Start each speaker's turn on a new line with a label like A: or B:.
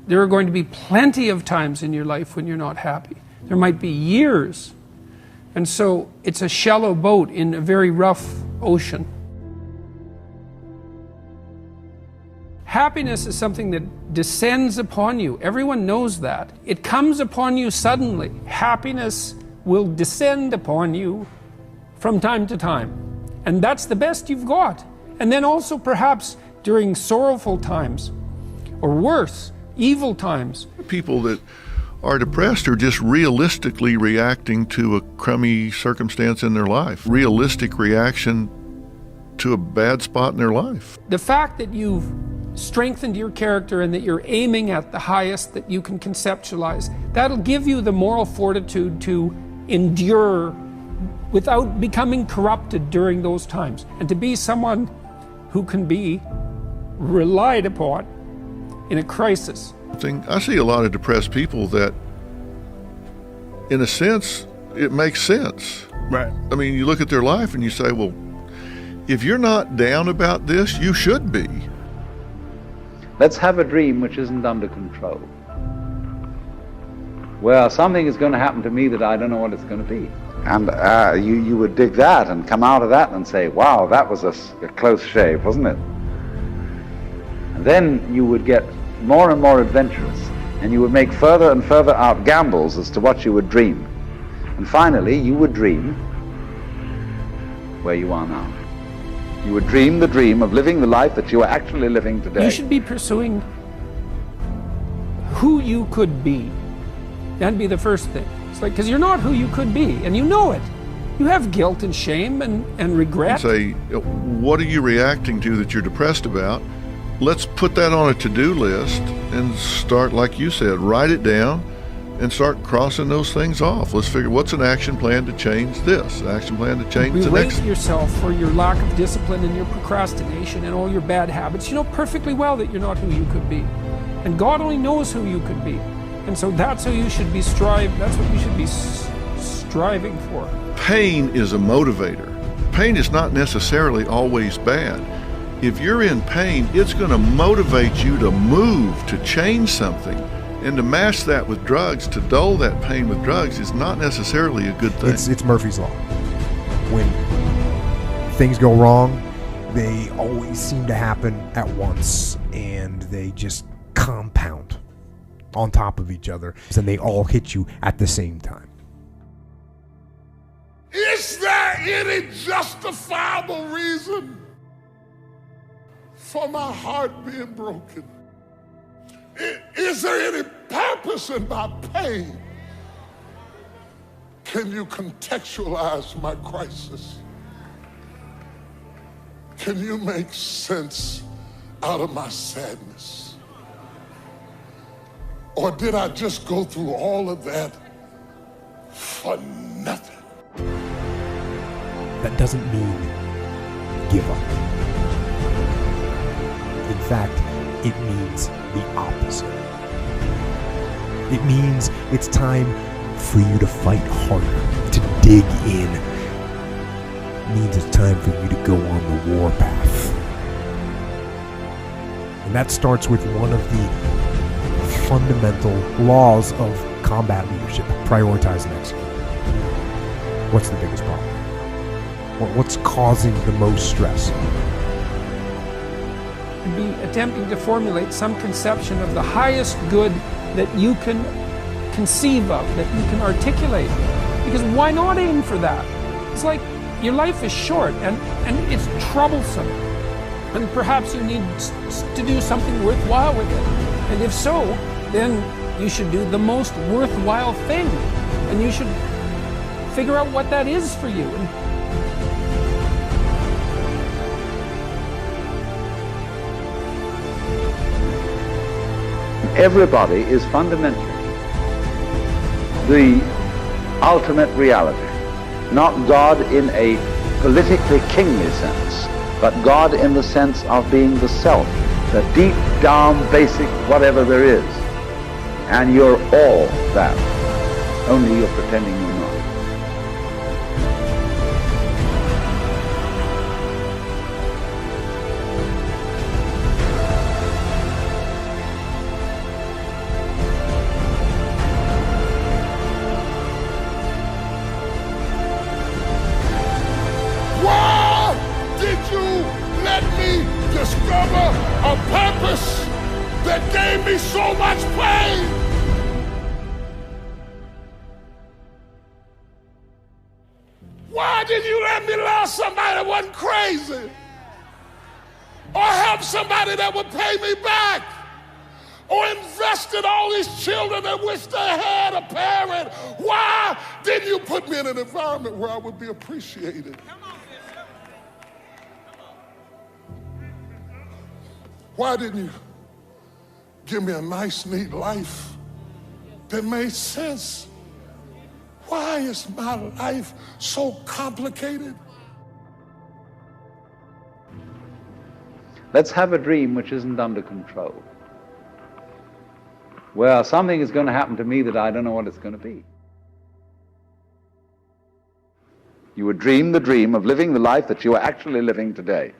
A: there are going to be plenty of times in your life when you're not happy. There might be years. And so it's a shallow boat in a very rough ocean. Happiness is something that descends upon you. Everyone knows that. It comes upon you suddenly. Happiness will descend upon you from time to time. And that's the best you've got. And then also perhaps during sorrowful times, or worse, evil times.
B: People that are depressed are just realistically reacting to a crummy circumstance in their life. Realistic reaction to a bad spot in their life.
A: The fact that you've strengthened your character and that you're aiming at the highest that you can conceptualize, that'll give you the moral fortitude to endure without becoming corrupted during those times, and to be someone who can be relied upon in a crisis.
B: I see a lot of depressed people that, in a sense, it makes sense.
C: Right.
B: I mean, you look at their life and you say, well, if you're not down about this, you should be.
D: Let's have a dream which isn't under control, where something is going to happen to me that I don't know what it's going to be. And you would dig that and come out of that and say, wow, that was a close shave, wasn't it? And then you would get more and more adventurous, and you would make further and further out gambles as to what you would dream. And finally, you would dream where you are now. You would dream the dream of living the life that you are actually living today.
A: You should be pursuing who you could be. That'd be the first thing. It's like, because you're not who you could be, and you know it. You have guilt and shame and regret.
B: Say, what are you reacting to that you're depressed about? Let's put that on a to-do list and start, like you said, write it down and start crossing those things off. Let's figure what's an action plan to change this, action plan to change the next.
A: Berate yourself for your lack of discipline and your procrastination and all your bad habits. You know perfectly well that you're not who you could be. And God only knows who you could be. And so that's who you should be that's what you should be striving for.
B: Pain is a motivator. Pain is not necessarily always bad. If you're in pain, it's going to motivate you to move, to change something. And to mask that with drugs, to dull that pain with drugs, is not necessarily a good thing.
C: It's Murphy's Law. When things go wrong, they always seem to happen at once, and they just compound on top of each other, and they all hit you at the same time.
E: Is there any justifiable reason for my heart being broken? Is there any purpose in my pain? Can you contextualize my crisis? Can you make sense out of my sadness? Or did I just go through all of that for nothing?
C: That doesn't mean give up. In fact, it means the opposite. It means it's time for you to fight harder, to dig in. It means it's time for you to go on the warpath. And that starts with one of the fundamental laws of combat leadership: prioritize and execute. What's the biggest problem? What's causing the most stress?
A: Be attempting to formulate some conception of the highest good that you can conceive of, that you can articulate. Because why not aim for that? It's like your life is short and it's troublesome. And perhaps you need to do something worthwhile with it. And if so, then you should do the most worthwhile thing. And you should figure out what that is for you.
D: Everybody is fundamentally the ultimate reality, not God in a politically kingly sense, but God in the sense of being the self, the deep down basic whatever there is. And you're all that, only you're pretending you're not.
E: let me discover a purpose that gave me so much pain. Why didn't you let me love somebody that wasn't crazy? Or help somebody that would pay me back? Or invest in all these children that wish they had a parent? Why didn't you put me in an environment where I would be appreciated? Why didn't you give me a nice, neat life that made sense? Why is my life so complicated?
D: Let's have a dream which isn't under control. Well, something is going to happen to me that I don't know what it's going to be. You would dream the dream of living the life that you are actually living today.